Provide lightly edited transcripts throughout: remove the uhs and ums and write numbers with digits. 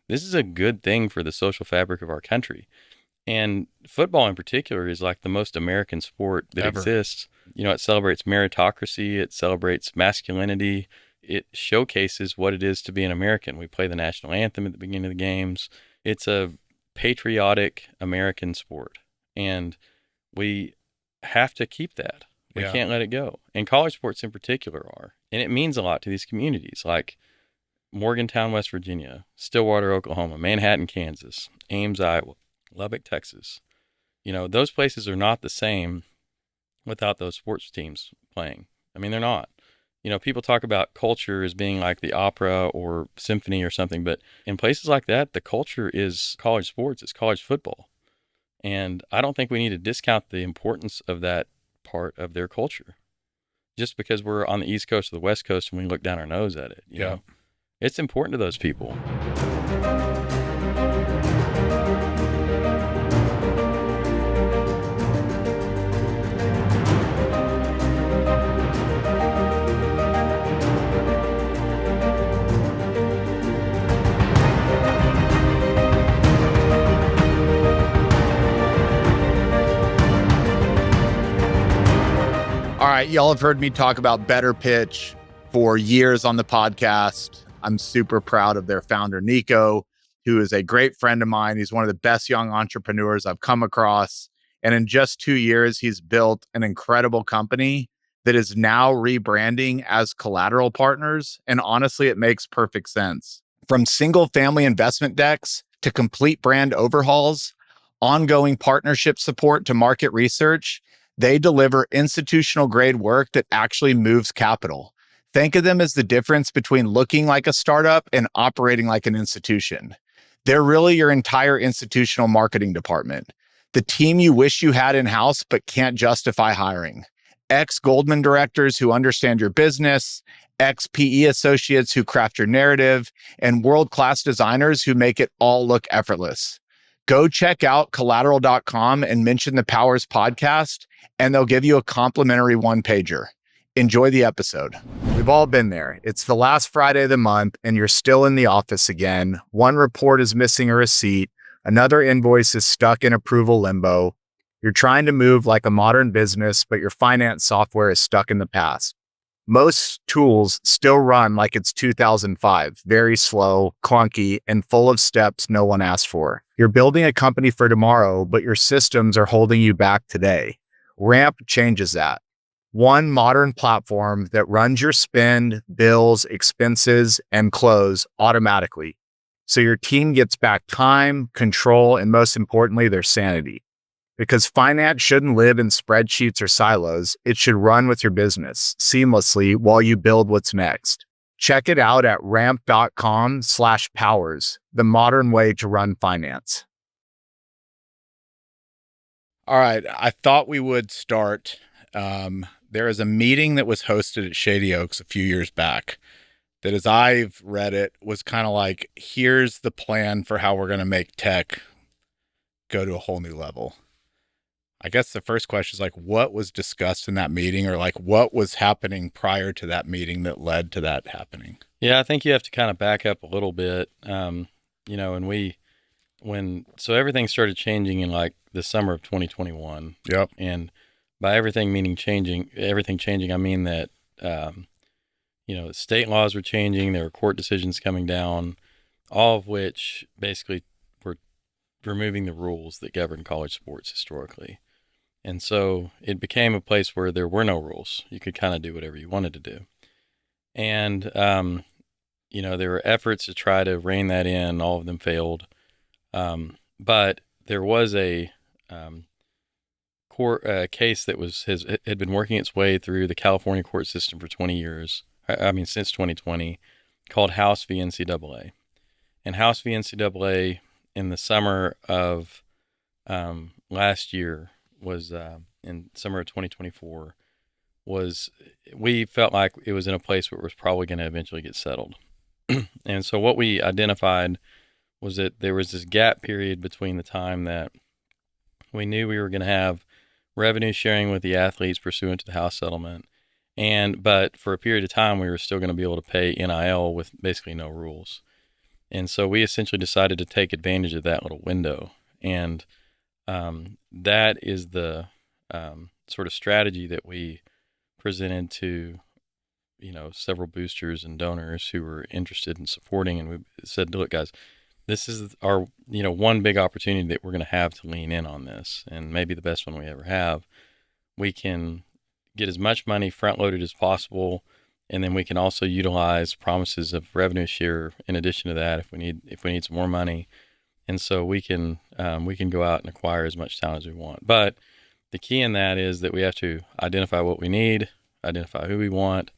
this is a good thing for the social fabric of our country. And football in particular is like the most American sport that Ever. exists. It celebrates meritocracy, it celebrates masculinity, it showcases what it is to be an American. We play the national anthem at the beginning of the games. It's a patriotic American sport, and we have to keep that. We can't let it go. And college sports in particular are. And it means a lot to these communities like Morgantown, West Virginia, Stillwater, Oklahoma, Manhattan, Kansas, Ames, Iowa, Lubbock, Texas. Those places are not the same without those sports teams playing. I mean, they're not. People talk about culture as being like the opera or symphony or something, but in places like that, the culture is college sports, it's college football. And I don't think we need to discount the importance of that part of their culture just because we're on the East Coast or the West Coast and we look down our nose at it. You know? It's important to those people. All right, y'all have heard me talk about Better Pitch for years on the podcast. I'm super proud of their founder, Nico, who is a great friend of mine. He's one of the best young entrepreneurs I've come across. And in just 2 years, he's built an incredible company that is now rebranding as Collateral Partners. And honestly, it makes perfect sense. From single family investment decks to complete brand overhauls, ongoing partnership support to market research, they deliver institutional grade work that actually moves capital. Think of them as the difference between looking like a startup and operating like an institution. They're really your entire institutional marketing department, the team you wish you had in-house but can't justify hiring. Ex-Goldman directors who understand your business, ex-PE associates who craft your narrative, and world-class designers who make it all look effortless. Go check out collateral.com and mention the Powers podcast, and they'll give you a complimentary one-pager. Enjoy the episode. We've all been there. It's the last Friday of the month, and you're still in the office again. One report is missing a receipt. Another invoice is stuck in approval limbo. You're trying to move like a modern business, but your finance software is stuck in the past. Most tools still run like it's 2005, very slow, clunky, and full of steps no one asked for. You're building a company for tomorrow, but your systems are holding you back today. Ramp changes that. One modern platform that runs your spend, bills, expenses, and close automatically. So your team gets back time, control, and most importantly, their sanity. Because finance shouldn't live in spreadsheets or silos. It should run with your business seamlessly while you build what's next. Check it out at ramp.com/powers, the modern way to run finance. All right, I thought we would start. There is a meeting that was hosted at Shady Oaks a few years back that, as I've read it, was kind of like, here's the plan for how we're going to make tech go to a whole new level. I guess the first question is like, what was discussed in that meeting, or like what was happening prior to that meeting that led to that happening? Yeah, I think you have to kind of back up a little bit. So everything started changing in like the summer of 2021. Yep. And by everything meaning everything changing, I mean that, state laws were changing. There were court decisions coming down, all of which basically were removing the rules that govern college sports historically. And so it became a place where there were no rules. You could kind of do whatever you wanted to do. And, there were efforts to try to rein that in. All of them failed. But there was a court case that had been working its way through the California court system for 20 years. Since 2020, called House v. NCAA. And House v. NCAA in the summer of last year was in summer of 2024 we felt like it was in a place where it was probably going to eventually get settled. And so what we identified was that there was this gap period between the time that we knew we were going to have revenue sharing with the athletes pursuant to the House settlement, but for a period of time we were still going to be able to pay NIL with basically no rules. And so we essentially decided to take advantage of that little window. And that is the sort of strategy that we presented to, several boosters and donors who were interested in supporting. And we said, look, guys, this is our, one big opportunity that we're going to have to lean in on this, and maybe the best one we ever have. We can get as much money front loaded as possible, and then we can also utilize promises of revenue share in addition to that if we need some more money. And so we can go out and acquire as much talent as we want. But the key in that is that we have to identify what we need, identify who we want,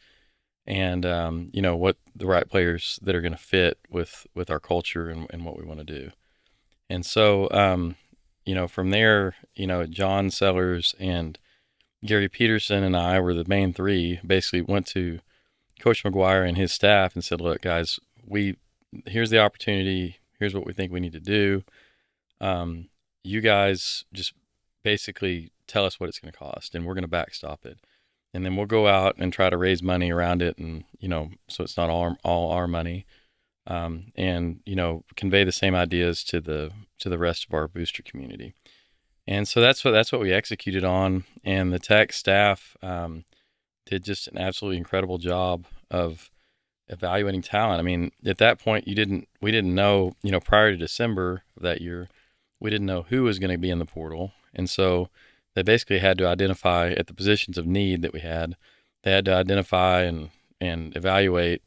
and what the right players that are going to fit with our culture and what we want to do. And so from there, John Sellers and Gary Peterson and I were the main three. Basically went to Coach McGuire and his staff and said, look, guys, here's the opportunity. Here's what we think we need to do. You guys just basically tell us what it's going to cost, and we're going to backstop it. And then we'll go out and try to raise money around it, and so it's not all our money, and convey the same ideas to the rest of our booster community. And so that's what we executed on, and the tech staff did just an absolutely incredible job of evaluating talent. I mean, at that point, we didn't know, prior to December of that year, we didn't know who was going to be in the portal, and so they basically had to identify at the positions of need that we had. They had to identify and evaluate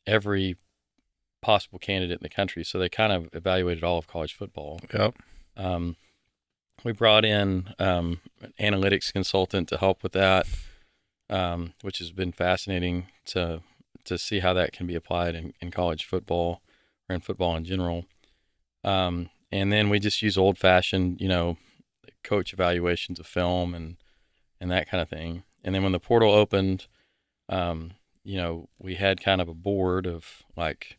every possible candidate in the country. So they kind of evaluated all of college football. Yep. We brought in an analytics consultant to help with that, which has been fascinating to see how that can be applied in college football or in football in general. And then we just use old-fashioned, coach evaluations of film and that kind of thing. And then when the portal opened, we had kind of a board of like,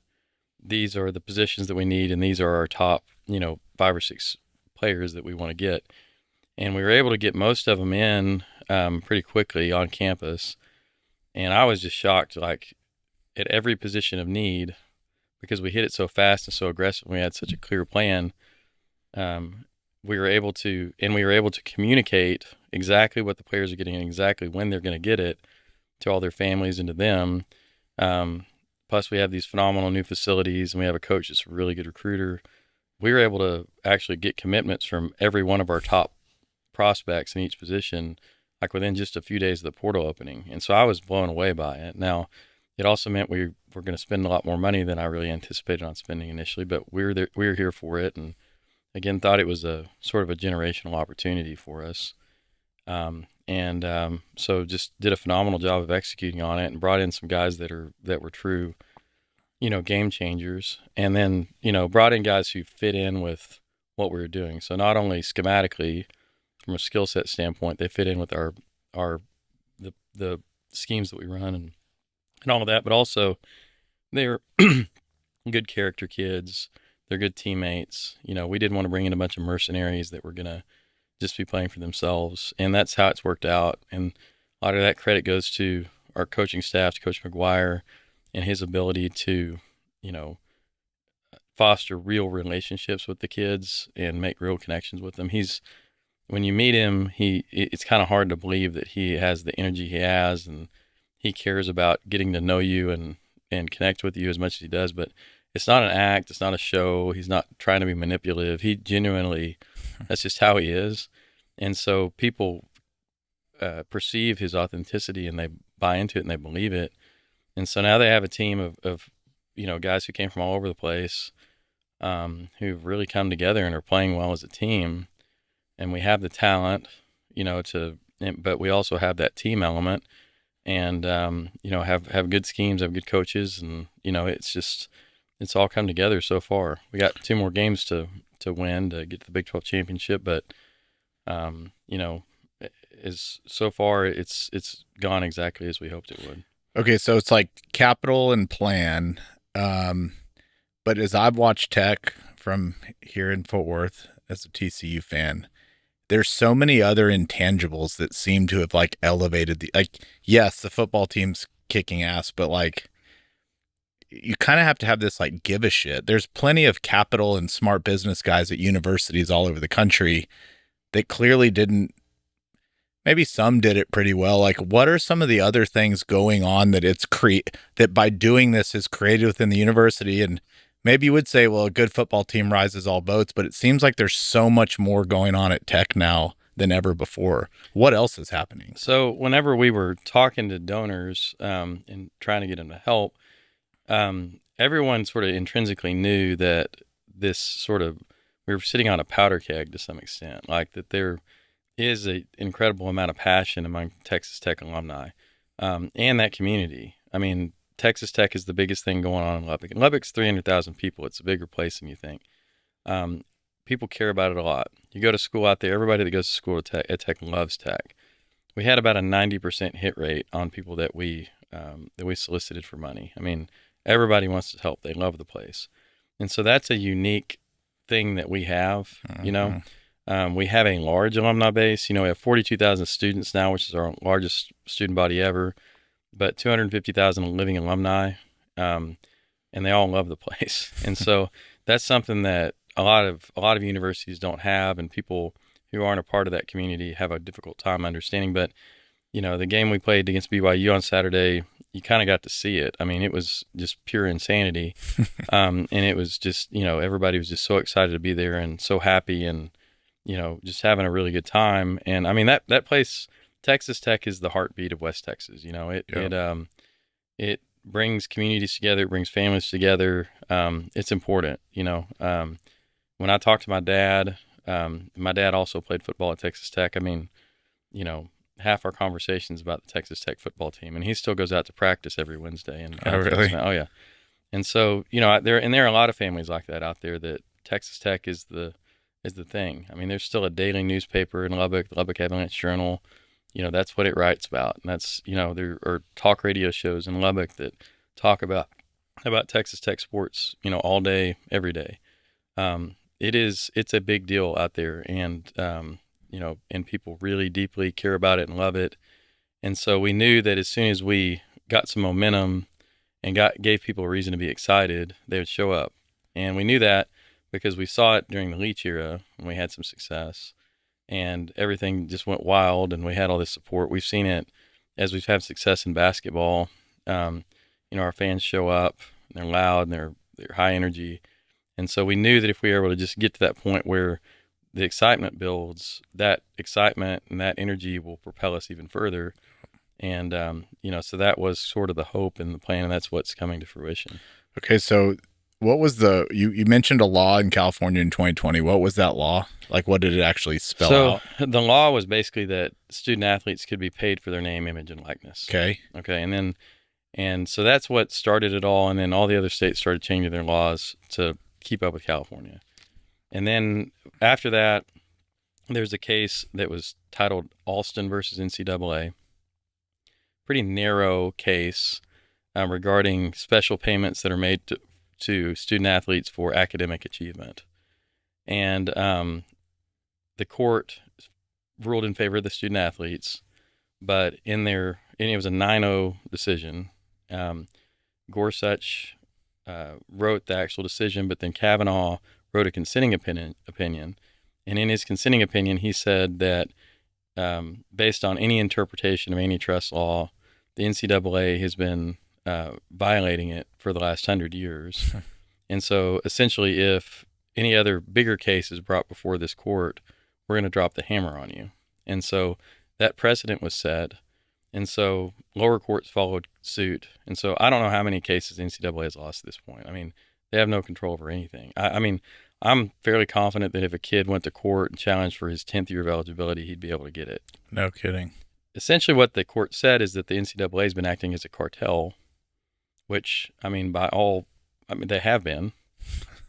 these are the positions that we need, and these are our top, 5 or 6 players that we want to get. And we were able to get most of them in pretty quickly on campus. And I was just shocked, like at every position of need, because we hit it so fast and so aggressive. We had such a clear plan. We were able to communicate exactly what the players are getting and exactly when they're going to get it to all their families and to them. Plus, we have these phenomenal new facilities, and we have a coach that's a really good recruiter. We were able to actually get commitments from every one of our top prospects in each position, like within just a few days of the portal opening. And so I was blown away by it. Now, it also meant we were going to spend a lot more money than I really anticipated on spending initially, but we were here for it, and again, thought it was a sort of a generational opportunity for us. So just did a phenomenal job of executing on it and brought in some guys that were true, game changers. And then, brought in guys who fit in with what we were doing. So not only schematically from a skill set standpoint, they fit in with the schemes that we run and all of that, but also they're good character kids. They're good teammates. We didn't want to bring in a bunch of mercenaries that were going to just be playing for themselves. And that's how it's worked out. And a lot of that credit goes to our coaching staff, to Coach McGuire, and his ability to, foster real relationships with the kids and make real connections with them. When you meet him, it's kind of hard to believe that he has the energy he has, and he cares about getting to know you and connect with you as much as he does. But it's not an act. It's not a show. He's not trying to be manipulative. He genuinely, that's just how he is. And so people perceive his authenticity, and they buy into it, and they believe it. And so now they have a team of guys who came from all over the place, who've really come together and are playing well as a team. And we have the talent, but we also have that team element, and have good schemes, have good coaches, and it's all come together so far. We got 2 more games to win to get to the Big 12 championship, but so far it's gone exactly as we hoped it would. Okay, so it's like capital and plan. But as I've watched Tech from here in Fort Worth as a TCU fan, there's so many other intangibles that seem to have elevated yes, the football team's kicking ass, but you kind of have to have this like give a shit. There's plenty of capital and smart business guys at universities all over the country that clearly didn't. Maybe some did it pretty well. Like, what are some of the other things going on that that by doing this is created within the university? And maybe you would say, well, a good football team rises all boats, but it seems like there's so much more going on at Tech now than ever before. What else is happening? So whenever we were talking to donors and trying to get them to help, everyone sort of intrinsically knew that we were sitting on a powder keg to some extent, like that there is an incredible amount of passion among Texas Tech alumni and that community. I mean, Texas Tech is the biggest thing going on in Lubbock. And Lubbock's 300,000 people. It's a bigger place than you think. People care about it a lot. You go to school out there, everybody that goes to school at Tech loves Tech. We had about a 90% hit rate on people that we solicited for money. I mean, everybody wants to help. They love the place. And so that's a unique thing that we have, you know. We have a large alumni base. You know, we have 42,000 students now, which is our largest student body ever, but 250,000 living alumni, and they all love the place. And so that's something that a lot of universities don't have, and people who aren't a part of that community have a difficult time understanding. But, you know, the game we played against BYU on Saturday, you kind of got to see it. I mean, it was just pure insanity. And it was just, you know, everybody was just so excited to be there and so happy and, you know, just having a really good time. And I mean, that place, Texas Tech, is the heartbeat of West Texas. You know, it brings communities together, it brings families together. It's important, you know. When I talk to my dad also played football at Texas Tech. I mean, you know, half our conversations about the Texas Tech football team, and he still goes out to practice every Wednesday. And oh, really? Oh, yeah. And so, you know, there are a lot of families like that out there, that Texas Tech is the thing. I mean, there's still a daily newspaper in Lubbock, the Lubbock Avalanche Journal. You know, that's what it writes about. And that's, you know, there are talk radio shows in Lubbock that talk about Texas Tech sports, you know, all day, every day. It's a big deal out there, and, you know, and people really deeply care about it and love it. And so we knew that as soon as we got some momentum and gave people a reason to be excited, they would show up. And we knew that because we saw it during the Leach era when we had some success, and everything just went wild, and we had all this support. We've seen it as we've had success in basketball. You know, our fans show up, and they're loud, and they're high energy. And so we knew that if we were able to just get to that point where the excitement builds, that excitement and that energy will propel us even further. And, you know, so that was sort of the hope and the plan, and that's what's coming to fruition. Okay, so what was you mentioned a law in California in 2020. What was that law? Like, what did it actually spell out? So the law was basically that student athletes could be paid for their name, image, and likeness. Okay. And so that's what started it all. And then all the other states started changing their laws to keep up with California. And then after that, there's a case that was titled Alston versus NCAA. Pretty narrow case regarding special payments that are made to student athletes for academic achievement. And the court ruled in favor of the student athletes, but it was a 9-0 decision. Gorsuch wrote the actual decision, but then Kavanaugh wrote a consenting opinion. And in his consenting opinion, he said that based on any interpretation of antitrust law, the NCAA has been violating it for the last 100 years. And so essentially, if any other bigger case is brought before this court, we're going to drop the hammer on you. And so that precedent was set. And so lower courts followed suit. And so I don't know how many cases the NCAA has lost at this point. I mean, they have no control over anything. I mean, I'm fairly confident that if a kid went to court and challenged for his 10th year of eligibility, he'd be able to get it. No kidding. Essentially what the court said is that the NCAA has been acting as a cartel, which, I mean, they have been.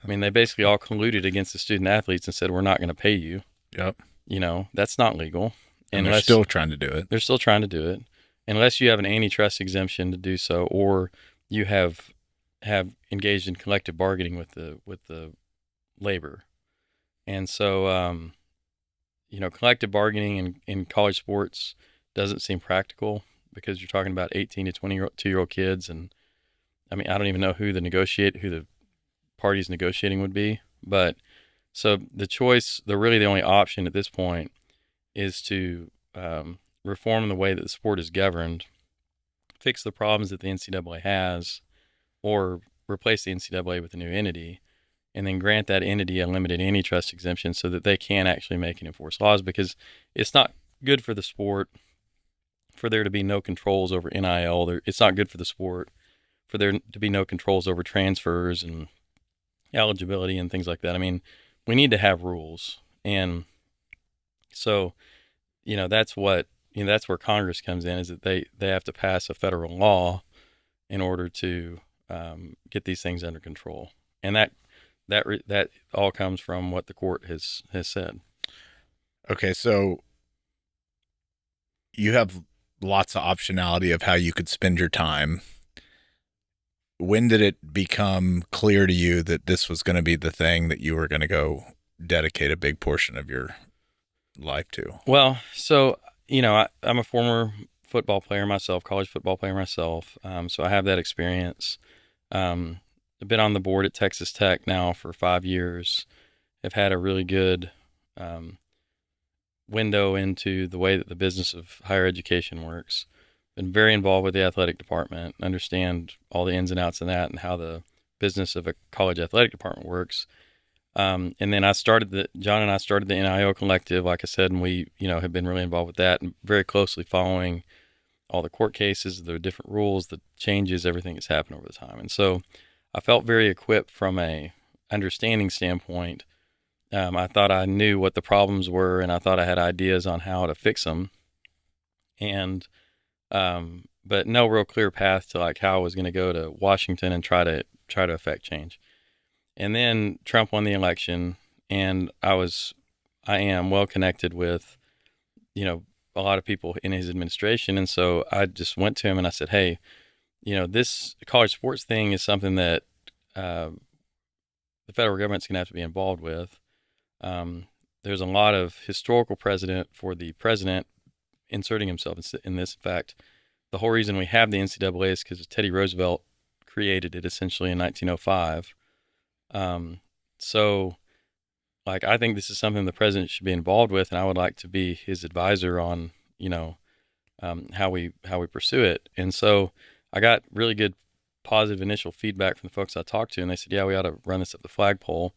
I mean, they basically all colluded against the student athletes and said, we're not going to pay you. Yep. You know, that's not legal. And they're still trying to do it. They're still trying to do it. Unless you have an antitrust exemption to do so, or you have engaged in collective bargaining with the labor. And so, you know, collective bargaining in college sports doesn't seem practical because you're talking about 18 to 22-year-old kids, and I mean, I don't even know who the parties negotiating would be, but so the choice, the only option at this point is to reform the way that the sport is governed, fix the problems that the NCAA has, or replace the NCAA with a new entity, and then grant that entity a limited antitrust exemption so that they can actually make and enforce laws, because it's not good for the sport for there to be no controls over NIL. It's not good for the sport for there to be no controls over transfers and eligibility and things like that. I mean, we need to have rules. And so, that's that's where Congress comes in, is that they have to pass a federal law in order to get these things under control. And that all comes from what the court has said. Okay, so you have lots of optionality of how you could spend your time. When did it become clear to you that this was going to be the thing that you were going to go dedicate a big portion of your life to? Well, so, I'm a former football player myself, college football player myself. So I have that experience. I've been on the board at Texas Tech now for 5 years. I've had a really good window into the way that the business of higher education works. Been very involved with the athletic department, understand all the ins and outs of that and how the business of a college athletic department works. And then John and I started the NIL Collective, like I said, and we, have been really involved with that and very closely following all the court cases, the different rules, the changes, everything that's happened over the time. And so I felt very equipped from a understanding standpoint. I thought I knew what the problems were, and I thought I had ideas on how to fix them. And, but no real clear path to like how I was going to go to Washington and try to affect change. And then Trump won the election, and I am well connected with, a lot of people in his administration. And so I just went to him and I said, hey, this college sports thing is something that the federal government's going to have to be involved with. There's a lot of historical precedent for the president inserting himself in this. In fact, the whole reason we have the NCAA is because Teddy Roosevelt created it essentially in 1905. So like, I think this is something the president should be involved with, and I would like to be his advisor on, how we pursue it. And so I got really good positive initial feedback from the folks I talked to, and they said, yeah, we ought to run this up the flagpole.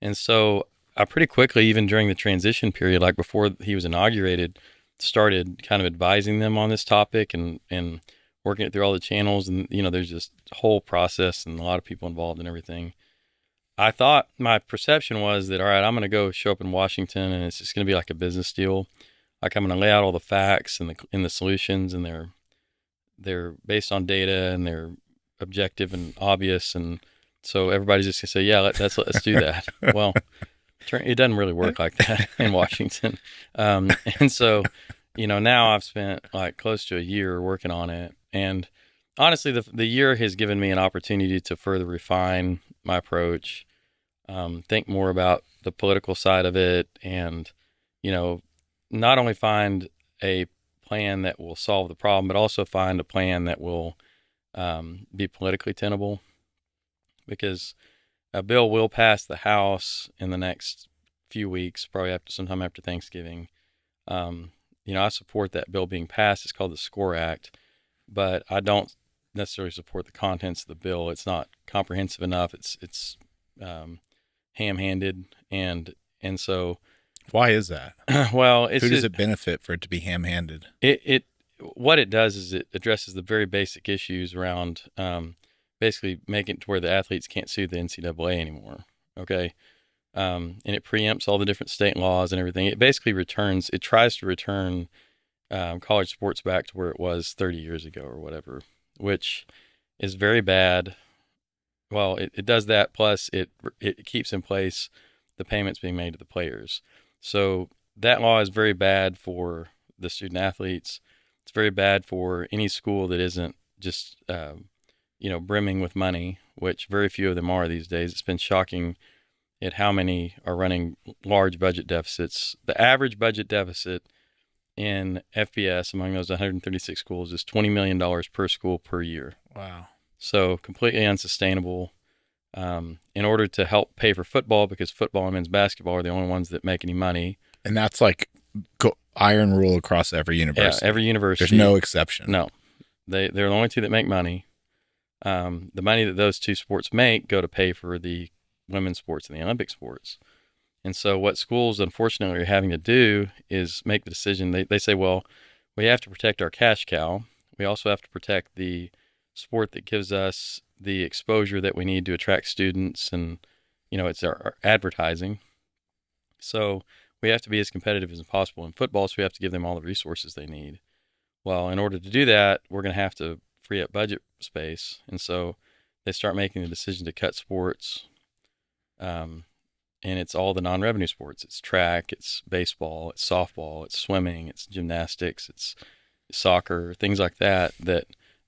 And so I pretty quickly, even during the transition period, like before he was inaugurated, started kind of advising them on this topic and working it through all the channels. And, there's just a whole process and a lot of people involved and everything. I thought my perception was that, all right, I'm going to go show up in Washington and it's just going to be like a business deal. Like, I'm going to lay out all the facts and the solutions, and they're based on data and they're objective and obvious. And so everybody's just going to say, yeah, let's do that. Well, it doesn't really work like that in Washington. And so, now I've spent like close to a year working on it. And honestly, the year has given me an opportunity to further refine my approach, think more about the political side of it, and, not only find a plan that will solve the problem, but also find a plan that will be politically tenable, because a bill will pass the House in the next few weeks, probably sometime after Thanksgiving. I support that bill being passed. It's called the SCORE Act, but I don't necessarily support the contents of the bill. It's not comprehensive enough. It's ham-handed, and so. Why is that? Well, who does it benefit for it to be ham-handed? What it does is it addresses the very basic issues around basically making it to where the athletes can't sue the NCAA anymore. Okay. And it preempts all the different state laws and everything. It basically tries to return college sports back to where it was 30 years ago or whatever, which is very bad. Well, it does that, plus it keeps in place the payments being made to the players. So that law is very bad for the student athletes. It's very bad for any school that isn't just, brimming with money, which very few of them are these days. It's been shocking at how many are running large budget deficits. The average budget deficit in FBS among those 136 schools is $20 million per school per year. Wow. So completely unsustainable. In order to help pay for football, because football and men's basketball are the only ones that make any money. And that's like iron rule across every Yeah, university. every university. There's no exception. No, they're the only two that make money. The money that those two sports make go to pay for the women's sports and the Olympic sports. And so what schools unfortunately are having to do is make the decision. They say, well, we have to protect our cash cow. We also have to protect the sport that gives us the exposure that we need to attract students, and it's our advertising. So we have to be as competitive as possible in football, so we have to give them all the resources they need. Well, in order to do that, we're going to have to free up budget space. And so they start making the decision to cut sports. And it's all the non-revenue sports. It's track, it's baseball, it's softball, it's swimming, it's gymnastics, it's soccer, things like that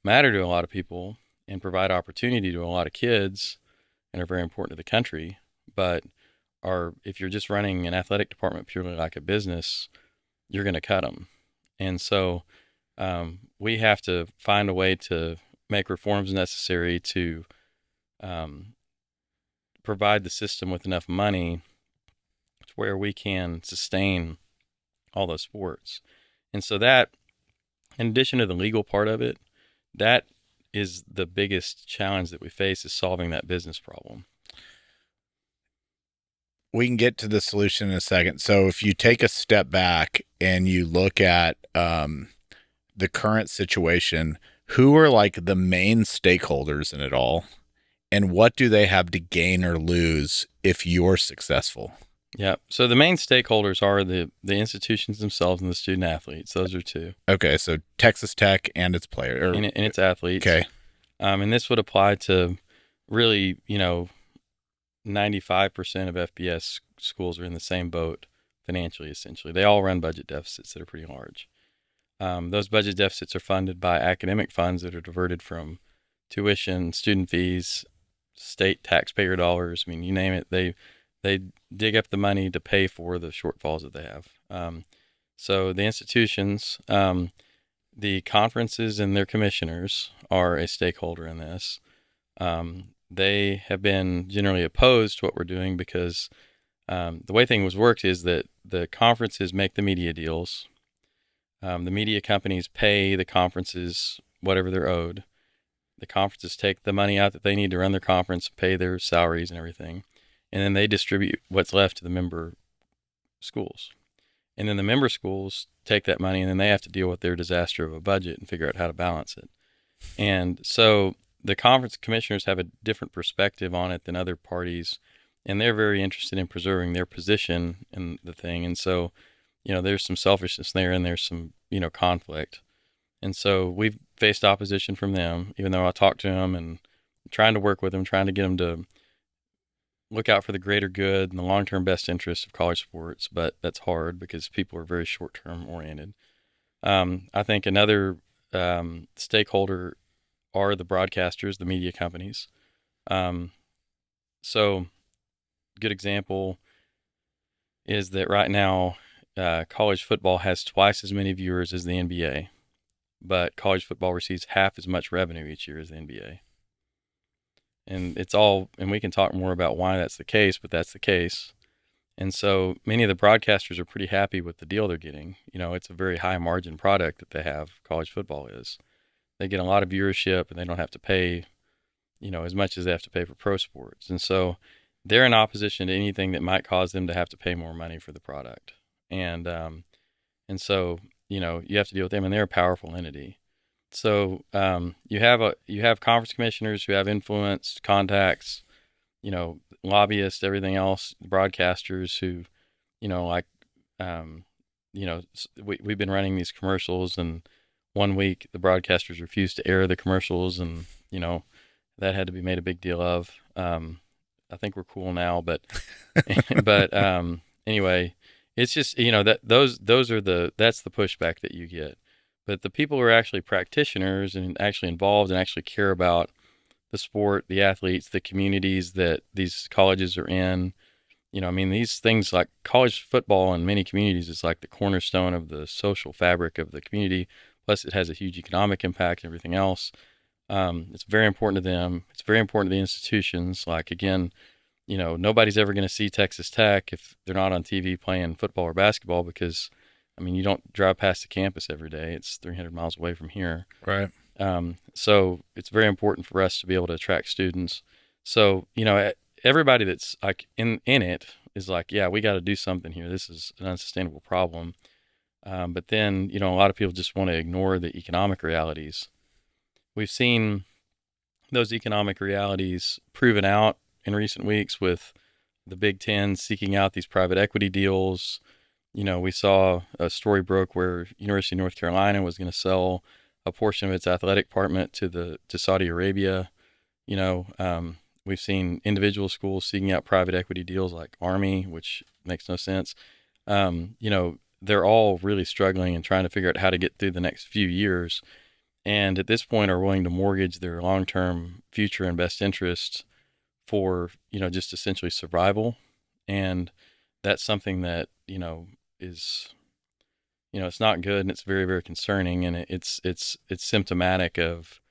matter to a lot of people and provide opportunity to a lot of kids and are very important to the country. But if you're just running an athletic department purely like a business, you're going to cut them. And so we have to find a way to make reforms necessary to provide the system with enough money to where we can sustain all those sports. And so that, in addition to the legal part of it, that is the biggest challenge that we face, is solving that business problem. We can get to the solution in a second. So if you take a step back and you look at the current situation, who are like the main stakeholders in it all? And what do they have to gain or lose if you're successful? Yeah. So the main stakeholders are the institutions themselves and the student athletes. Those are two. Okay. So Texas Tech and its player and its athletes. Okay. And this would apply to really, 95% of FBS schools are in the same boat financially, essentially. They all run budget deficits that are pretty large. Those budget deficits are funded by academic funds that are diverted from tuition, student fees, state taxpayer dollars. I mean, you name it. They dig up the money to pay for the shortfalls that they have. So the institutions, the conferences and their commissioners are a stakeholder in this. They have been generally opposed to what we're doing because the way things work is that the conferences make the media deals. The media companies pay the conferences whatever they're owed. The conferences take the money out that they need to run their conference, pay their salaries and everything, and then they distribute what's left to the member schools. And then the member schools take that money, and then they have to deal with their disaster of a budget and figure out how to balance it. And so the conference commissioners have a different perspective on it than other parties, and they're very interested in preserving their position in the thing. And so, there's some selfishness there, and there's some, conflict. And so we've faced opposition from them, even though I talked to them and trying to work with them, trying to get them to look out for the greater good and the long-term best interest of college sports. But that's hard because people are very short-term oriented. I think another stakeholder are the broadcasters, the media companies. So good example is that right now college football has twice as many viewers as the NBA, but college football receives half as much revenue each year as the NBA. And and we can talk more about why that's the case, but that's the case. And so many of the broadcasters are pretty happy with the deal they're getting. It's a very high margin product that they have, college football is. They get a lot of viewership and they don't have to pay, as much as they have to pay for pro sports. And so they're in opposition to anything that might cause them to have to pay more money for the product. And so, you have to deal with them, and they're a powerful entity. So you have conference commissioners who have influence, contacts, lobbyists, everything else, broadcasters who, we've been running these commercials, and one week the broadcasters refused to air the commercials, and, that had to be made a big deal of. I think we're cool now, but anyway, it's just, that that's the pushback that you get. But the people who are actually practitioners and actually involved and actually care about the sport, the athletes, the communities that these colleges are in, these things like college football in many communities is like the cornerstone of the social fabric of the community. Plus, it has a huge economic impact and everything else. It's very important to them. It's very important to the institutions. Like, again, nobody's ever going to see Texas Tech if they're not on TV playing football or basketball because, I mean, you don't drive past the campus every day. It's 300 miles away from here. Right. So it's very important for us to be able to attract students. So, everybody that's like in it is like, yeah, we got to do something here. This is an unsustainable problem. But then, a lot of people just want to ignore the economic realities. We've seen those economic realities proven out in recent weeks with the Big Ten seeking out these private equity deals. We saw a story broke where University of North Carolina was going to sell a portion of its athletic department to Saudi Arabia. We've seen individual schools seeking out private equity deals like Army, which makes no sense. They're all really struggling and trying to figure out how to get through the next few years. And at this point are willing to mortgage their long-term future and best interest for, just essentially survival. And that's something that, is, it's not good, and it's very, very concerning. And it's symptomatic of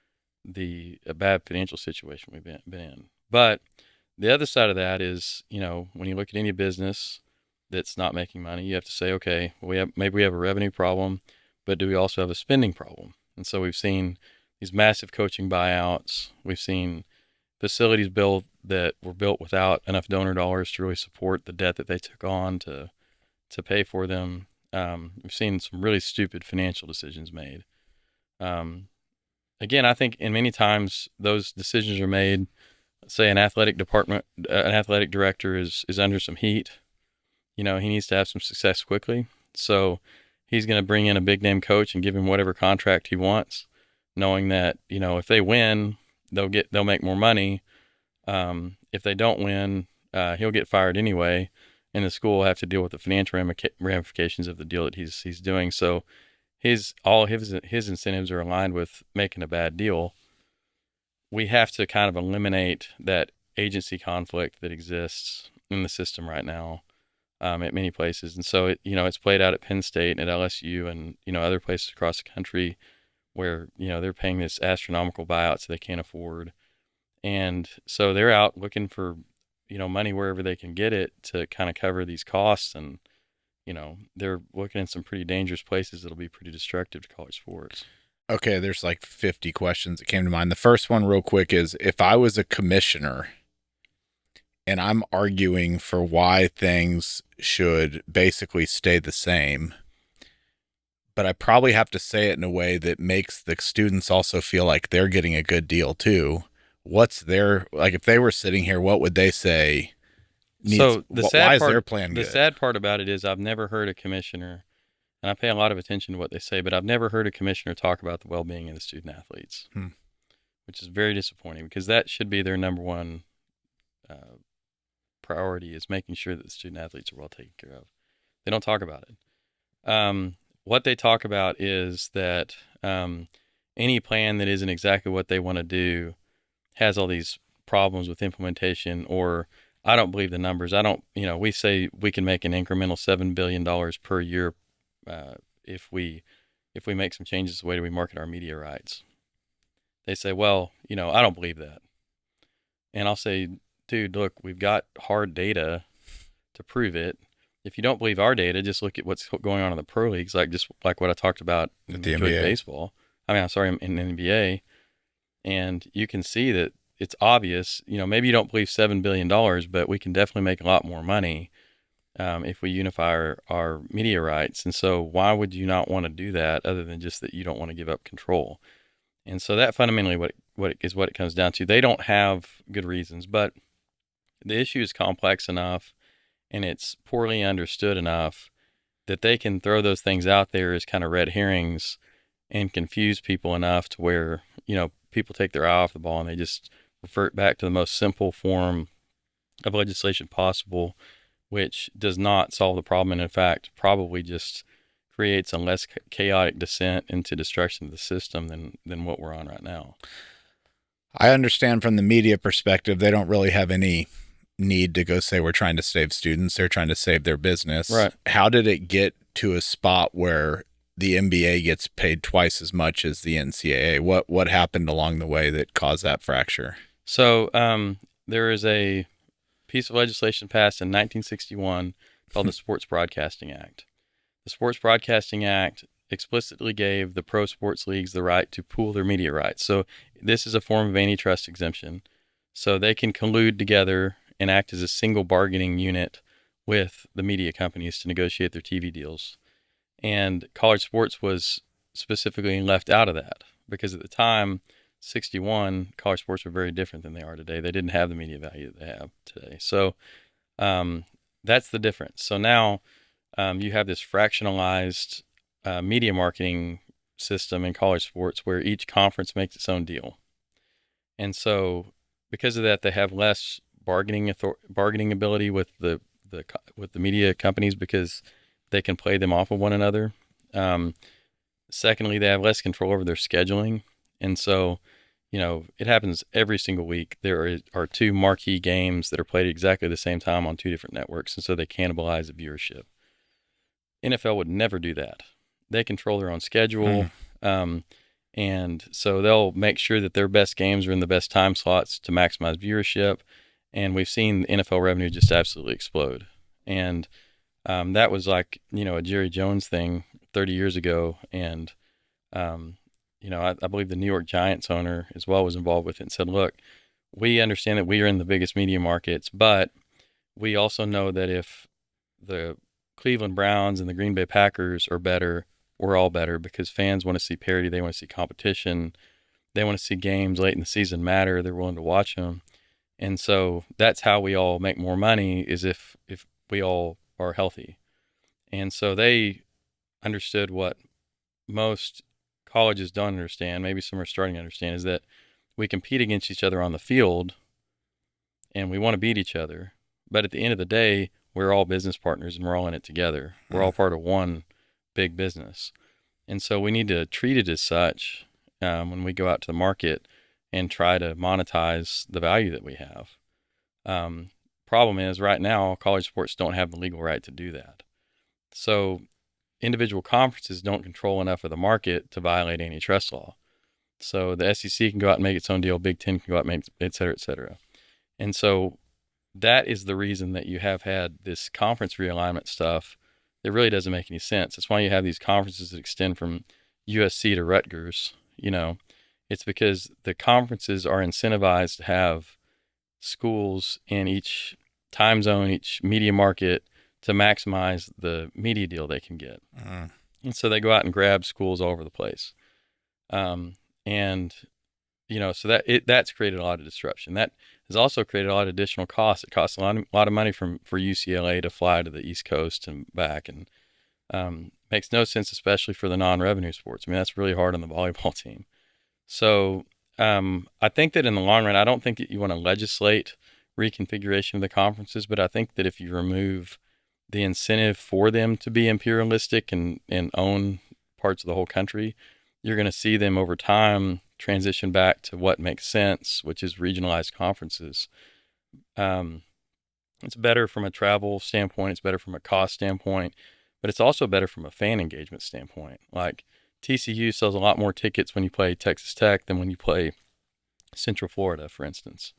a bad financial situation we've been in. But the other side of that is, when you look at any business that's not making money, you have to say, okay, maybe we have a revenue problem, but do we also have a spending problem? And so we've seen these massive coaching buyouts. We've seen facilities built that were built without enough donor dollars to really support the debt that they took on to pay for them. We've seen some really stupid financial decisions made. Again, I think in many times those decisions are made. Say an athletic director is under some heat. He needs to have some success quickly. So he's going to bring in a big name coach and give him whatever contract he wants, knowing that, if they win, they'll make more money. If they don't win, he'll get fired anyway, and the school will have to deal with the financial ramifications of the deal that he's doing. So all his incentives are aligned with making a bad deal. We have to kind of eliminate that agency conflict that exists in the system right now. At many places. And so it's played out at Penn State and at LSU and, other places across the country where, they're paying this astronomical buyouts they can't afford. And so they're out looking for, money wherever they can get it to kind of cover these costs. And, they're looking in some pretty dangerous places that'll be pretty destructive to college sports. Okay, there's like 50 questions that came to mind. The first one real quick is, if I was a commissioner and I'm arguing for why things should basically stay the same, but I probably have to say it in a way that makes the students also feel like they're getting a good deal too. What's their, like, if they were sitting here, what would they say? Why is their plan good? The sad part about it is I've never heard a commissioner, and I pay a lot of attention to what they say, but I've never heard a commissioner talk about the well-being of the student athletes, which is very disappointing because that should be their number one priority, is making sure that the student athletes are well taken care of. They don't talk about it. What they talk about is that any plan that isn't exactly what they want to do has all these problems with implementation, or I don't believe the numbers. We say we can make an incremental $7 billion per year if we make some changes to the way we market our media rights. They say, well, I don't believe that. And I'll say, dude, look, we've got hard data to prove it. If you don't believe our data, just look at what's going on in the pro leagues, like what I talked about in the Major League NBA. Baseball. In the NBA. And you can see that it's obvious. Maybe you don't believe $7 billion, but we can definitely make a lot more money if we unify our media rights. And so why would you not want to do that other than just that you don't want to give up control? And so that fundamentally what it comes down to. They don't have good reasons, but the issue is complex enough and it's poorly understood enough that they can throw those things out there as kind of red herrings and confuse people enough to where, people take their eye off the ball and they just revert back to the most simple form of legislation possible, which does not solve the problem and in fact probably just creates a less chaotic descent into destruction of the system than what we're on right now. I understand from the media perspective, they don't really have any need to go say we're trying to save students. They're trying to save their business. Right. How did it get to a spot where the NBA gets paid twice as much as the NCAA. What happened along the way that caused that fracture? So there is a piece of legislation passed in 1961 called the Sports Broadcasting Act. The Sports Broadcasting Act explicitly gave the pro sports leagues the right to pool their media rights. So this is a form of antitrust exemption. So they can collude together and act as a single bargaining unit with the media companies to negotiate their TV deals. And college sports was specifically left out of that because at the time, 61, college sports were very different than they are today. They didn't have the media value that they have today. So that's the difference. So now you have this fractionalized media marketing system in college sports where each conference makes its own deal. And so because of that, they have less bargaining ability with the media companies because they can play them off of one another. Secondly, they have less control over their scheduling. And so, it happens every single week. There are two marquee games that are played at exactly the same time on two different networks. And so they cannibalize the viewership. NFL would never do that. They control their own schedule. And so they'll make sure that their best games are in the best time slots to maximize viewership. And we've seen NFL revenue just absolutely explode. And that was like, a Jerry Jones thing 30 years ago. And, I believe the New York Giants owner as well was involved with it and said, look, we understand that we are in the biggest media markets, but we also know that if the Cleveland Browns and the Green Bay Packers are better, we're all better because fans want to see parity. They want to see competition. They want to see games late in the season matter. They're willing to watch them. And so that's how we all make more money is if we all are healthy. And so they understood what most colleges don't understand, maybe some are starting to understand, is that we compete against each other on the field and we want to beat each other. But at the end of the day, we're all business partners and we're all in it together. We're all part of one big business. And so we need to treat it as such when we go out to the market and try to monetize the value that we have. Problem is right now, college sports don't have the legal right to do that. So individual conferences don't control enough of the market to violate antitrust law. So the SEC can go out and make its own deal. Big Ten can go out and make, et cetera, et cetera. And so that is the reason that you have had this conference realignment stuff that really doesn't make any sense. That's why you have these conferences that extend from USC to Rutgers. It's because the conferences are incentivized to have schools in each time zone, each media market to maximize the media deal they can get. And so they go out and grab schools all over the place. So that's created a lot of disruption. That has also created a lot of additional costs. It costs a lot of money for UCLA to fly to the East Coast and back, and makes no sense, especially for the non-revenue sports. I mean, that's really hard on the volleyball team. So I think that in the long run, I don't think that you want to legislate reconfiguration of the conferences, but I think that if you remove the incentive for them to be imperialistic and own parts of the whole country, you're going to see them over time transition back to what makes sense, which is regionalized conferences. It's better from a travel standpoint. It's better from a cost standpoint, but it's also better from a fan engagement standpoint. Like TCU sells a lot more tickets when you play Texas Tech than when you play Central Florida, for instance.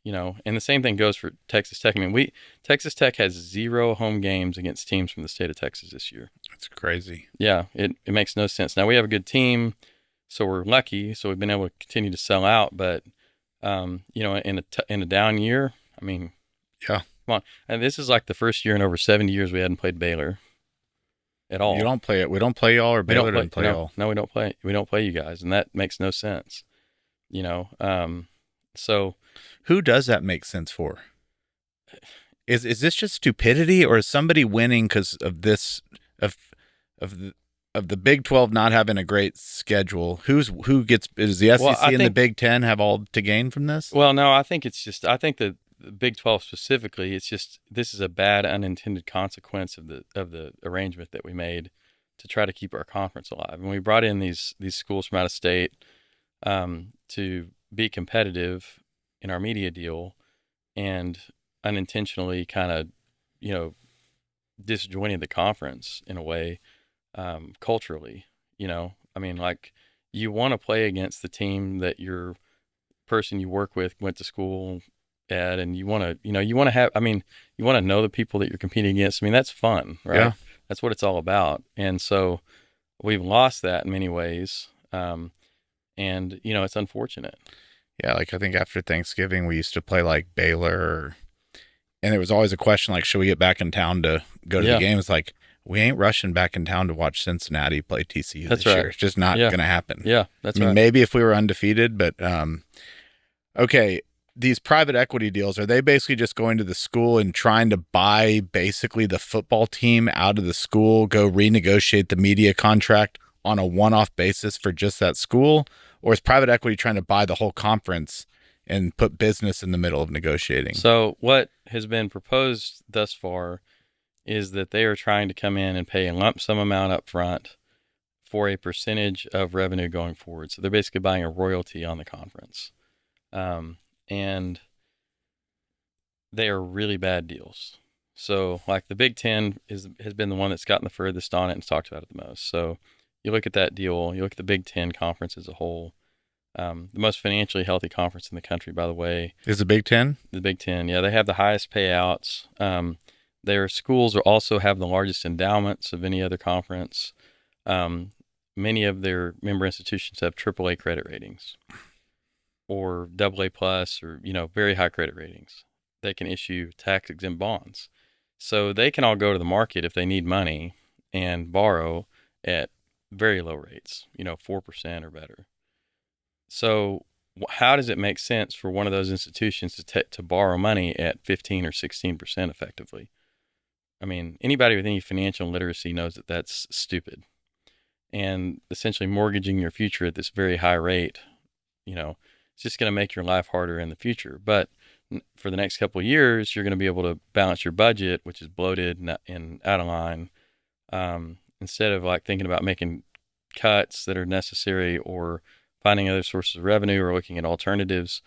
And the same thing goes for Texas Tech. I mean, Texas Tech has 0 home games against teams from the state of Texas this year. That's crazy. Yeah, it makes no sense. Now we have a good team, so we're lucky. So we've been able to continue to sell out. But in a down year, I mean, yeah, come on. And this is like the first year in over 70 years we hadn't played Baylor at all. You don't play it. We don't play y'all, or Baylor doesn't play y'all. No, we don't play. We don't play you guys, and that makes no sense. So who does that make sense for? Is this just stupidity, or is somebody winning because of this of the Big 12 not having a great schedule? Who gets, is the SEC and the Big 10 have all to gain from this? Well, no, I think that the Big 12 specifically, it's just this is a bad unintended consequence of the arrangement that we made to try to keep our conference alive. And we brought in these schools from out of state to be competitive in our media deal, and unintentionally kind of, disjointed the conference in a way. culturally. I mean, like, you want to play against the team that your person you work with went to school at, and you want to, you want to have, I mean, you want to know the people that you're competing against. I mean, that's fun, right? Yeah. That's what it's all about. And so we've lost that in many ways. And it's unfortunate. Yeah, like I think after Thanksgiving we used to play like Baylor, and there was always a question like, should we get back in town to go to the game? It's like, we ain't rushing back in town to watch Cincinnati play TCU That's this right. year. It's just not going to happen. Yeah, that's I mean, right. maybe if we were undefeated, but okay, these private equity deals, are they basically just going to the school and trying to buy basically the football team out of the school, go renegotiate the media contract on a one-off basis for just that school? Or is private equity trying to buy the whole conference and put business in the middle of negotiating? So what has been proposed thus far is that they are trying to come in and pay a lump sum amount up front for a percentage of revenue going forward. So they're basically buying a royalty on the conference. And they are really bad deals. So like the Big Ten has been the one that's gotten the furthest on it and talked about it the most. So you look at that deal, you look at the Big Ten conference as a whole, the most financially healthy conference in the country, by the way. Is the Big Ten? The Big Ten, yeah. They have the highest payouts. Their schools also have the largest endowments of any other conference. Many of their member institutions have AAA credit ratings or AA plus or, very high credit ratings. They can issue tax-exempt bonds. So they can all go to the market if they need money and borrow at very low rates, 4% or better. So how does it make sense for one of those institutions to borrow money at 15 or 16% effectively? I mean, anybody with any financial literacy knows that that's stupid. And essentially mortgaging your future at this very high rate, it's just going to make your life harder in the future. But for the next couple of years, you're going to be able to balance your budget, which is bloated and out of line, instead of like thinking about making cuts that are necessary or finding other sources of revenue or looking at alternatives.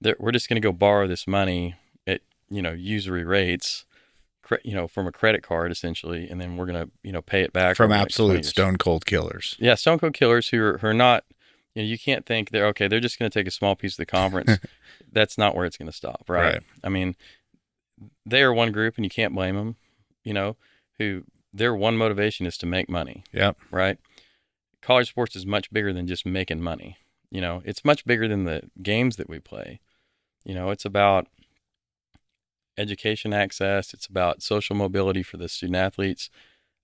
We're just going to go borrow this money at, usury rates, from a credit card essentially, and then we're going to, pay it back from absolute stone cold killers. Yeah, stone cold killers who are not, you can't think they're just going to take a small piece of the conference. That's not where it's going to stop, right? I mean, they are one group, and you can't blame them. Who their one motivation is to make money. Yep. Right. College sports is much bigger than just making money. It's much bigger than the games that we play. It's about education access. It's about social mobility for the student athletes.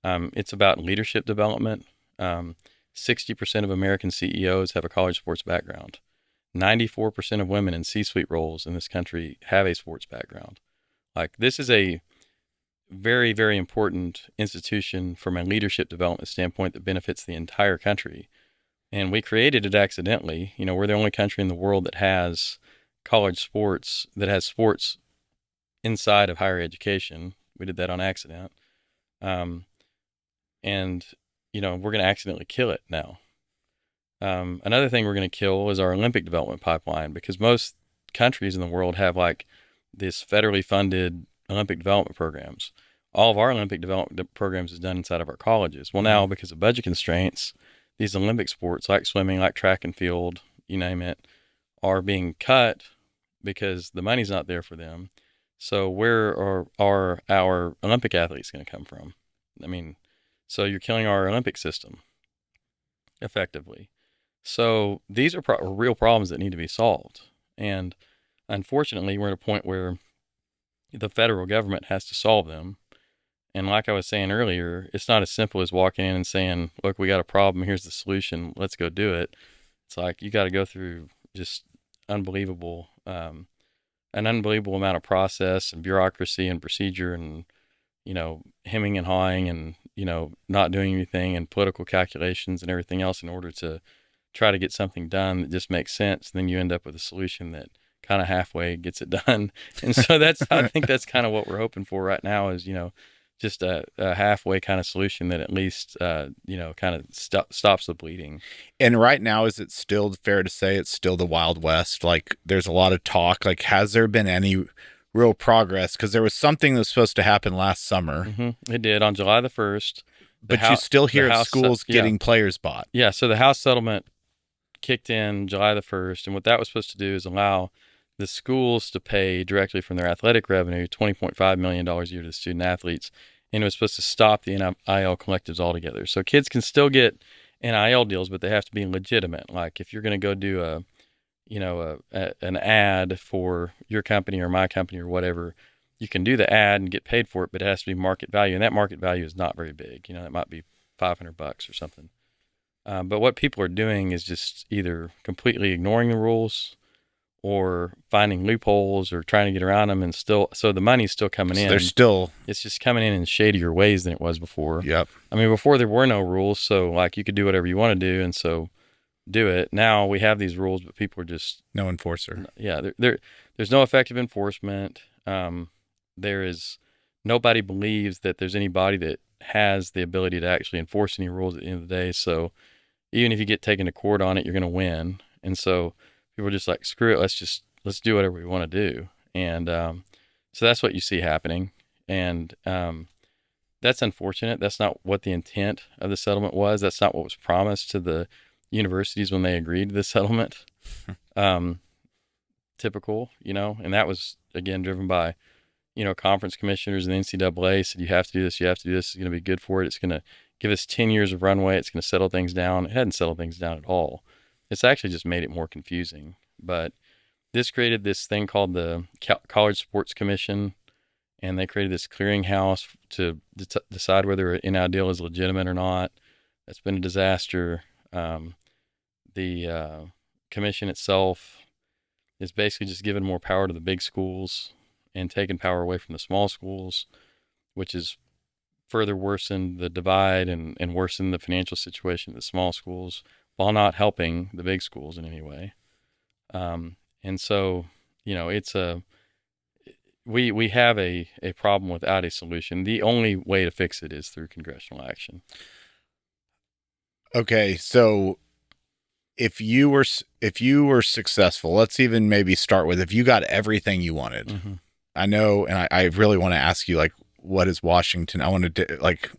It's about leadership development. 60% of American CEOs have a college sports background. 94% of women in C-suite roles in this country have a sports background. Like, this is a very, very important institution from a leadership development standpoint that benefits the entire country. And we created it accidentally. We're the only country in the world that has college sports, that has sports inside of higher education. We did that on accident. And, we're going to accidentally kill it now. Another thing we're going to kill is our Olympic development pipeline, because most countries in the world have like this federally funded Olympic development programs. All of our Olympic development programs is done inside of our colleges. Well, now because of budget constraints, these Olympic sports like swimming, like track and field, you name it, are being cut because the money's not there for them. So where are our Olympic athletes going to come from? I mean, so you're killing our Olympic system effectively. So these are real problems that need to be solved. And unfortunately, we're at a point where the federal government has to solve them. And like I was saying earlier, it's not as simple as walking in and saying, look, we got a problem. Here's the solution. Let's go do it. It's like you got to go through just an unbelievable amount of process and bureaucracy and procedure and, hemming and hawing and, not doing anything and political calculations and everything else in order to try to get something done that just makes sense. And then you end up with a solution that kind of halfway gets it done. And so I think that's kind of what we're hoping for right now is, just a halfway kind of solution that at least, kind of stops the bleeding. And right now, is it still fair to say it's still the Wild West? Like, there's a lot of talk. Like, has there been any real progress? Because there was something that was supposed to happen last summer. Mm-hmm. It did. On July the 1st, But you still hear of House schools getting players bought. Yeah, so the House settlement kicked in July the 1st, and what that was supposed to do is allow the schools to pay directly from their athletic revenue $20.5 million a year to the student athletes, and it was supposed to stop the NIL collectives altogether. So kids can still get NIL deals, but they have to be legitimate. Like if you're going to go do an ad for your company or my company or whatever, you can do the ad and get paid for it, but it has to be market value, and that market value is not very big. It might be $500 or something. But what people are doing is just either completely ignoring the rules or finding loopholes or trying to get around them, and so the money's still coming in. It's just coming in shadier ways than it was before. Yep. I mean, before there were no rules, so like you could do whatever you want to do, and so do it. Now we have these rules, but people are just no enforcer. Yeah, there's no effective enforcement. Nobody believes that there's anybody that has the ability to actually enforce any rules at the end of the day. So even if you get taken to court on it, you're going to win. And so people are just like, screw it. Let's do whatever we want to do. And so that's what you see happening. And that's unfortunate. That's not what the intent of the settlement was. That's not what was promised to the universities when they agreed to the settlement. Typical, and that was, again, driven by, conference commissioners and the NCAA said, you have to do this, it's going to be good for it. It's going to give us 10 years of runway. It's going to settle things down. It hadn't settled things down at all. It's actually just made it more confusing. But this created this thing called the College Sports Commission, and they created this clearinghouse to decide whether an NIL deal is legitimate or not. That's been a disaster. The commission itself is basically just giving more power to the big schools and taking power away from the small schools, which is further worsened the divide and worsened the financial situation of the small schools while not helping the big schools in any way. And so, it's we have a problem without a solution. The only way to fix it is through congressional action. Okay, so if you were successful, let's even maybe start with if you got everything you wanted. Mm-hmm. I know, and I really want to ask you, like, what is Washington? I want to, like,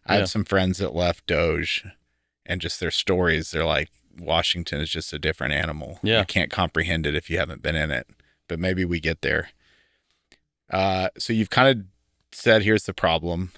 I have some friends that left Doge, and just their stories, they're like, Washington is just a different animal. Yeah. You can't comprehend it if you haven't been in it, but maybe we get there. So you've kind of said, here's the problem.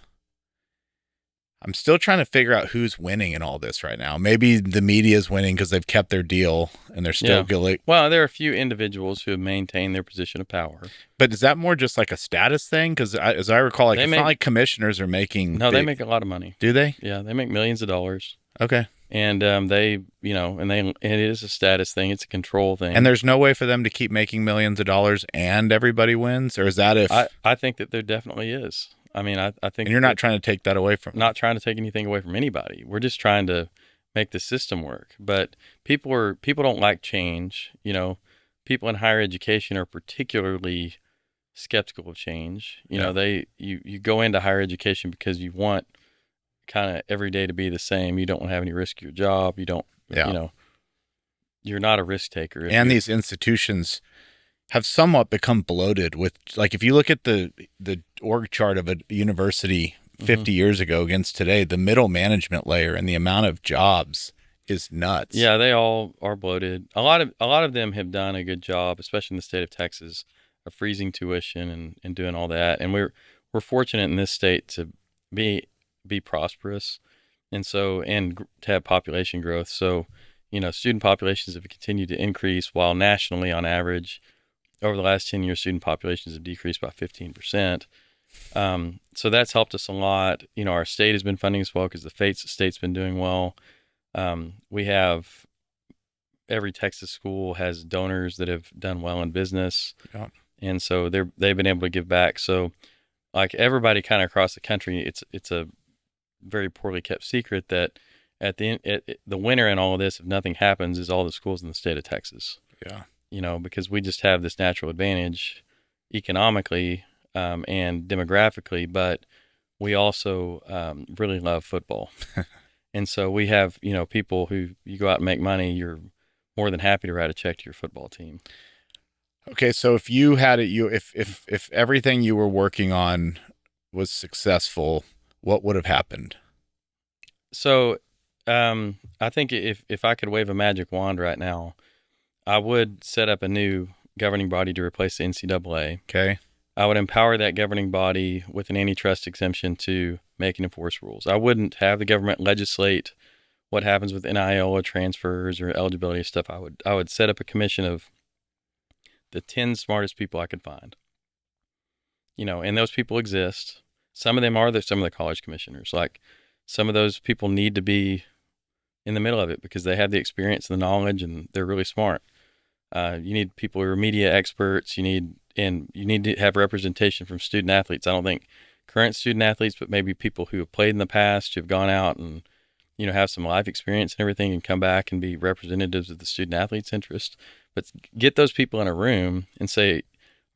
I'm still trying to figure out who's winning in all this right now. Maybe the media is winning because they've kept their deal and they're still good. Well, there are a few individuals who have maintained their position of power. But is that more just like a status thing? Because as I recall, like, it's not like commissioners are making. No, they make a lot of money. Do they? Yeah, they make millions of dollars. Okay. And it is a status thing. It's a control thing. And there's no way for them to keep making millions of dollars and everybody wins? Or is that if... I think that there definitely is. I mean, I think... And you're not trying to take that away from them. Not trying to take anything away from anybody. We're just trying to make the system work. But people don't like change. People in higher education are particularly skeptical of change. You go into higher education because you want kind of every day to be the same. You don't want to have any risk of your job. You don't, you're not a risk taker. And these institutions have somewhat become bloated with, like, if you look at the org chart of a university 50 years ago against today, the middle management layer and the amount of jobs is nuts. Yeah, they all are bloated. A lot of them have done a good job, especially in the state of Texas, of freezing tuition and doing all that. And we're fortunate in this state to be prosperous, and to have population growth. So, student populations have continued to increase, while nationally, on average, over the last 10 years, student populations have decreased by 15%. So that's helped us a lot. Our state has been funding as well because the state's been doing well. We have every Texas school has donors that have done well in business. Yeah. And so they've been able to give back. So, like, everybody kind of across the country, it's a very poorly kept secret that at the end, the winner in all of this, if nothing happens, is all the schools in the state of Texas. Yeah. Because we just have this natural advantage economically and demographically, but we also really love football. And so we have, people who, you go out and make money, you're more than happy to write a check to your football team. Okay, so if you had it, if everything you were working on was successful, what would have happened? So, I think if I could wave a magic wand right now, I would set up a new governing body to replace the NCAA. Okay. I would empower that governing body with an antitrust exemption to make and enforce rules. I wouldn't have the government legislate what happens with NIL or transfers or eligibility stuff. I would set up a commission of the 10 smartest people I could find. And those people exist. Some of them are some of the college commissioners. Like, some of those people need to be in the middle of it because they have the experience and the knowledge and they're really smart. You need people who are media experts. You need to have representation from student athletes. I don't think current student athletes, but maybe people who have played in the past, who have gone out and, have some life experience and everything and come back and be representatives of the student athletes' interest. But get those people in a room and say,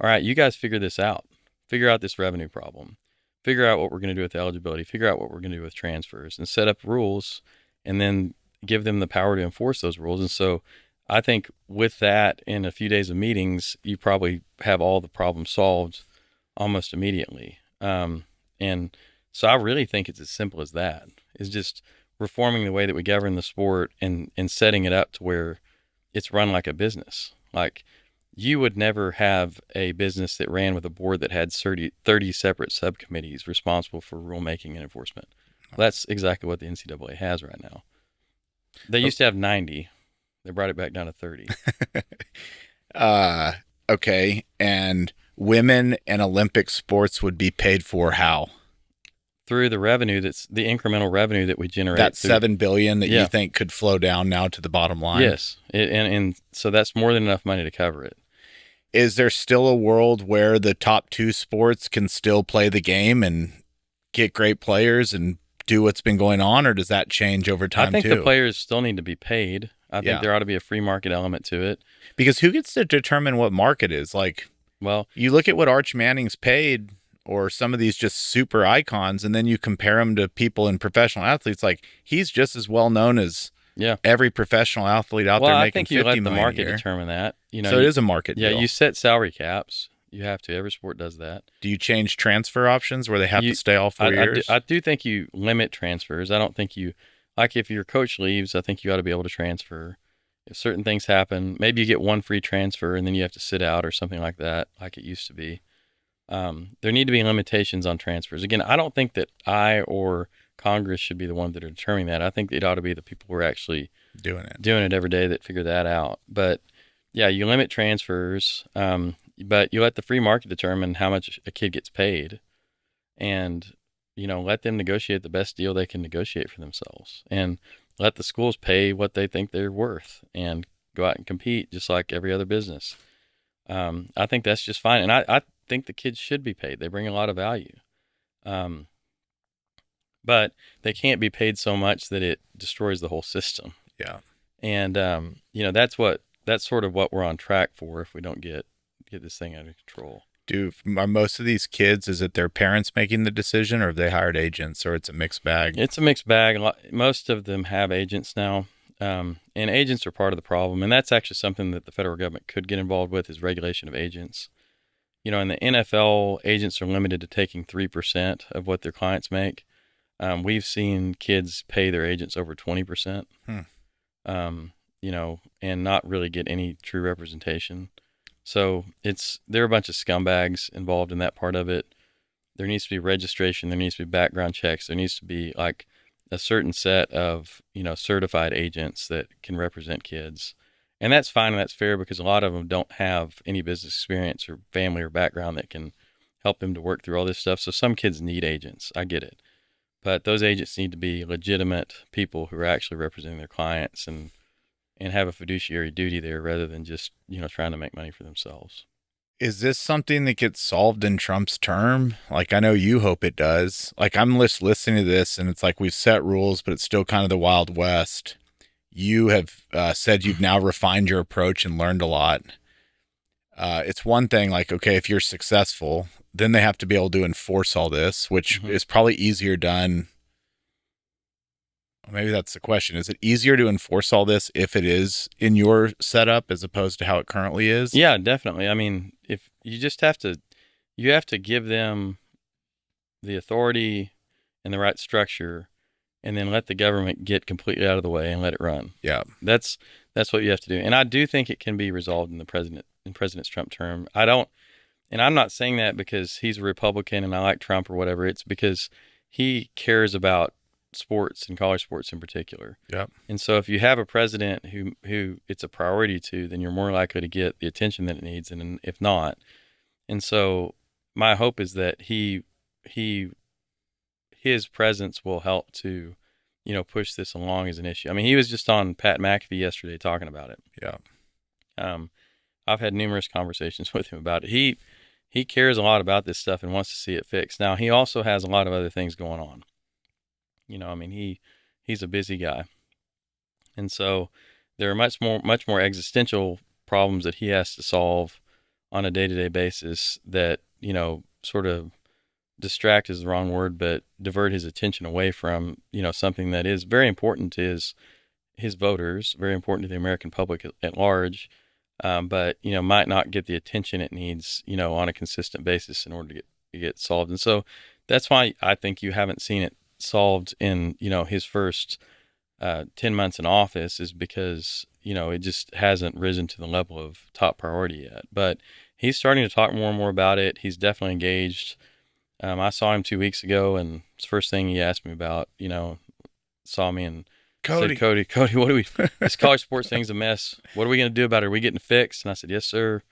all right, you guys figure this out. Figure out this revenue problem. Figure out what we're going to do with eligibility. Figure out what we're going to do with transfers and set up rules and then give them the power to enforce those rules. And so I think with that, in a few days of meetings, you probably have all the problems solved almost immediately. And so I really think it's as simple as that. It's just reforming the way that we govern the sport and setting it up to where it's run like a business. Like, you would never have a business that ran with a board that had 30 separate subcommittees responsible for rulemaking and enforcement. That's exactly what the NCAA has right now. They used to have 90. They brought it back down to 30. Okay. And women and Olympic sports would be paid for how? Through the revenue, that's the incremental revenue that we generate. That $7 billion that Yeah. you think could flow down now to the bottom line? Yes. And so that's more than enough money to cover it. Is there still a world where the top two sports can still play the game and get great players and do what's been going on, or does that change over time I think too? the players still need to be paid. I think Yeah. there ought to be a free market element to it. Because who gets to determine what market is? Like, Well, you look at what Arch Manning's paid, or some of these just super icons, and then you compare them to people in professional athletes. Like, he's just as well known as yeah. every professional athlete out Well, there I making think you 50 let the million a market year. determine that. So it is a market Yeah, deal. you set salary caps. You have to. Every sport does that. Do you change transfer options where they have to stay all 4 years? I do think you limit transfers. I don't think you, like, if your coach leaves, I think you ought to be able to transfer. If certain things happen, maybe you get one free transfer and then you have to sit out or something like that, like it used to be. There need to be limitations on transfers. Again, I don't think that I or Congress should be the ones that are determining that. I think it ought to be the people who are actually doing it every day that figure that out. But yeah, you limit transfers, but you let the free market determine how much a kid gets paid, and let them negotiate the best deal they can negotiate for themselves, and let the schools pay what they think they're worth, and go out and compete just like every other business. I think that's just fine, and I think the kids should be paid. They bring a lot of value, but they can't be paid so much that it destroys the whole system. Yeah. And that's sort of what we're on track for if we don't get this thing out of control. Are most of these kids, is it their parents making the decision, or have they hired agents, or it's a mixed bag? It's a mixed bag. Most of them have agents now, and agents are part of the problem. And that's actually something that the federal government could get involved with, is regulation of agents. In the NFL, agents are limited to taking 3% of what their clients make. We've seen kids pay their agents over 20%. And not really get any true representation. So there are a bunch of scumbags involved in that part of it. There needs to be registration. There needs to be background checks. There needs to be like a certain set of, certified agents that can represent kids. And that's fine and that's fair because a lot of them don't have any business experience or family or background that can help them to work through all this stuff. So some kids need agents. I get it. But those agents need to be legitimate people who are actually representing their clients and have a fiduciary duty there rather than just, trying to make money for themselves. Is this something that gets solved in Trump's term? Like, I know you hope it does. Like, I'm just listening to this and it's like we've set rules, but it's still kind of the Wild West. You have said you've now refined your approach and learned a lot. It's one thing, like, okay, if you're successful, then they have to be able to enforce all this, which is probably easier done. Maybe that's the question. Is it easier to enforce all this if it is in your setup as opposed to how it currently is? Yeah, definitely. I mean, if you just have to give them the authority and the right structure and then let the government get completely out of the way and let it run. Yeah. That's what you have to do. And I do think it can be resolved in President Trump term. And I'm not saying that because he's a Republican and I like Trump or whatever. It's because he cares about sports and college sports in particular. Yeah. And so if you have a president who it's a priority to, then you're more likely to get the attention that it needs, and if not. And so my hope is that his presence will help to, push this along as an issue. I mean, he was just on Pat McAfee yesterday talking about it. Yeah. I've had numerous conversations with him about it. He cares a lot about this stuff and wants to see it fixed. Now, he also has a lot of other things going on. He's a busy guy. And so there are much more existential problems that he has to solve on a day-to-day basis that, sort of distract is the wrong word, but divert his attention away from, something that is very important to his voters, very important to the American public at large, but, might not get the attention it needs, on a consistent basis in order to get solved. And so that's why I think you haven't seen it solved in, his first 10 months in office, is because, it just hasn't risen to the level of top priority yet. But he's starting to talk more and more about it. He's definitely engaged. I saw him 2 weeks ago, and the first thing he asked me about, saw me and said, Cody, what do we, this college sports thing's a mess. What are we going to do about it? Are we getting fixed? And I said, yes, sir.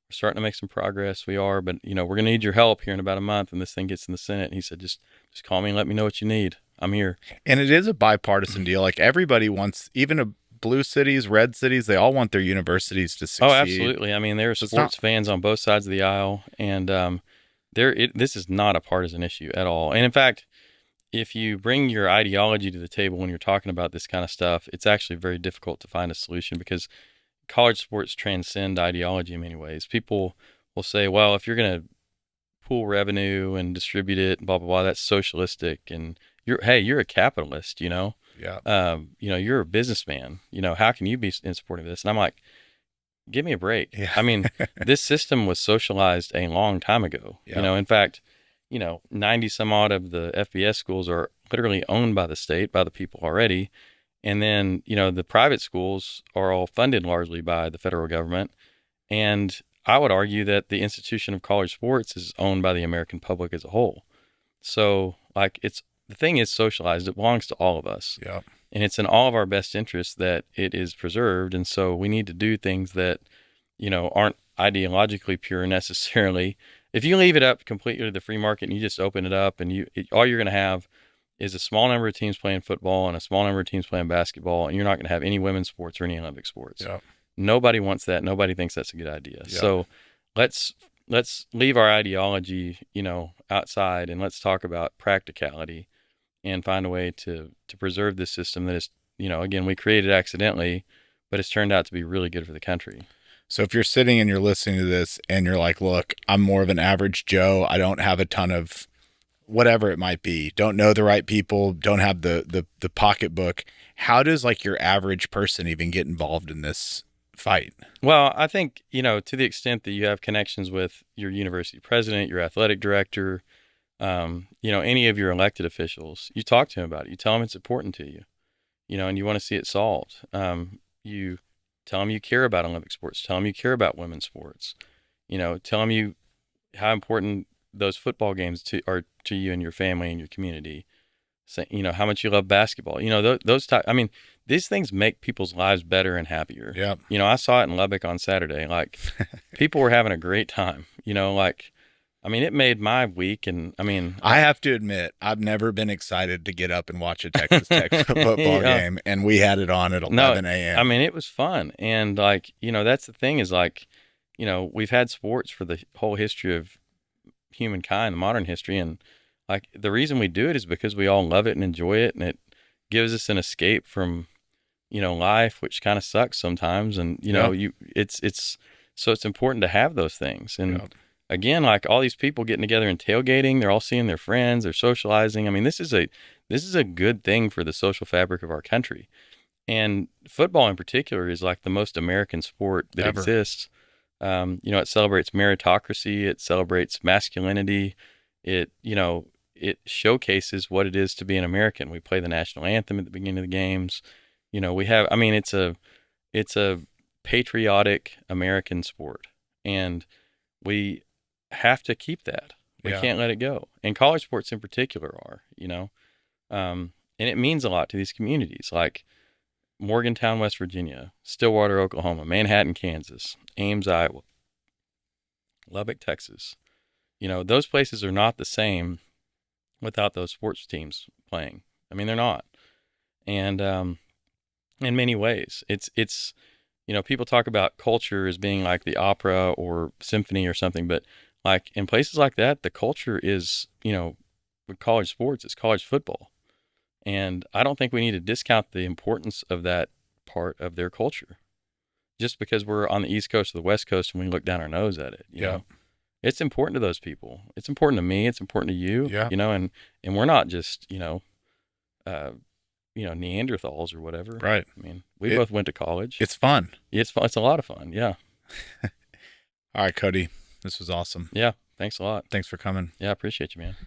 We're starting to make some progress. We are, but we're going to need your help here in about a month when this thing gets in the Senate. And he said, just call me and let me know what you need. I'm here. And it is a bipartisan deal. Like, everybody wants, even blue cities, red cities, they all want their universities to succeed. Oh, absolutely. I mean, there are sports fans on both sides of the aisle, and this is not a partisan issue at all. And in fact, if you bring your ideology to the table when you're talking about this kind of stuff, it's actually very difficult to find a solution, because college sports transcend ideology in many ways. People will say, well, if you're going to pool revenue and distribute it, blah, blah, blah, that's socialistic. And you're a capitalist, Yeah. you're a businessman. How can you be in support of this? And I'm like, give me a break. Yeah. I mean, this system was socialized a long time ago. Yeah. In fact, 90 some odd of the FBS schools are literally owned by the state, by the people already. And then, the private schools are all funded largely by the federal government. And I would argue that the institution of college sports is owned by the American public as a whole. So, the thing is socialized. It belongs to all of us. Yeah. And it's in all of our best interests that it is preserved. And so we need to do things that, aren't ideologically pure necessarily. If you leave it up completely to the free market and you just open it up, and all you're going to have is a small number of teams playing football and a small number of teams playing basketball, and you're not going to have any women's sports or any Olympic sports. Yeah. Nobody wants that. Nobody thinks that's a good idea. Yeah. So let's leave our ideology, outside, and let's talk about practicality and find a way to preserve this system that is, again, we created accidentally, but it's turned out to be really good for the country. So if you're sitting and you're listening to this and you're like, look, I'm more of an average Joe. I don't have a ton of whatever it might be. Don't know the right people. Don't have the pocketbook. How does your average person even get involved in this fight? Well, I think, to the extent that you have connections with your university president, your athletic director, any of your elected officials, you talk to him about it. You tell him it's important to you, and you want to see it solved. You tell them you care about Olympic sports. Tell them you care about women's sports. Tell them how important those football games are to you and your family and your community. Say, how much you love basketball. Those type. I mean, these things make people's lives better and happier. Yeah. I saw it in Lubbock on Saturday. People were having a great time. It made my week. And I have to admit, I've never been excited to get up and watch a Texas Tech football game, and we had it on at 11 a.m. It was fun. And that's the thing is we've had sports for the whole history of humankind, the modern history. And the reason we do it is because we all love it and enjoy it. And it gives us an escape from, life, which kind of sucks sometimes. And, so it's important to have those things. And again, all these people getting together and tailgating, they're all seeing their friends, they're socializing. This is a good thing for the social fabric of our country. And football in particular is the most American sport that exists. It celebrates meritocracy. It celebrates masculinity. It it showcases what it is to be an American. We play the national anthem at the beginning of the games. We have, I mean, it's a patriotic American sport, and we have to keep that. We can't let it go. And college sports in particular are, and it means a lot to these communities like Morgantown, West Virginia, Stillwater, Oklahoma, Manhattan, Kansas, Ames, Iowa, Lubbock, Texas. Those places are not the same without those sports teams playing. I mean, they're not. And in many ways, it's people talk about culture as being like the opera or symphony or something, but like in places like that, the culture is, with college sports, it's college football. And I don't think we need to discount the importance of that part of their culture just because we're on the East Coast or the West Coast and we look down our nose at it. You know? It's important to those people. It's important to me. It's important to you. And we're not just Neanderthals or whatever. Right. I mean, we both went to college. It's fun. It's fun. It's a lot of fun. Yeah. All right, Cody. This was awesome. Yeah. Thanks a lot. Thanks for coming. Yeah. I appreciate you, man.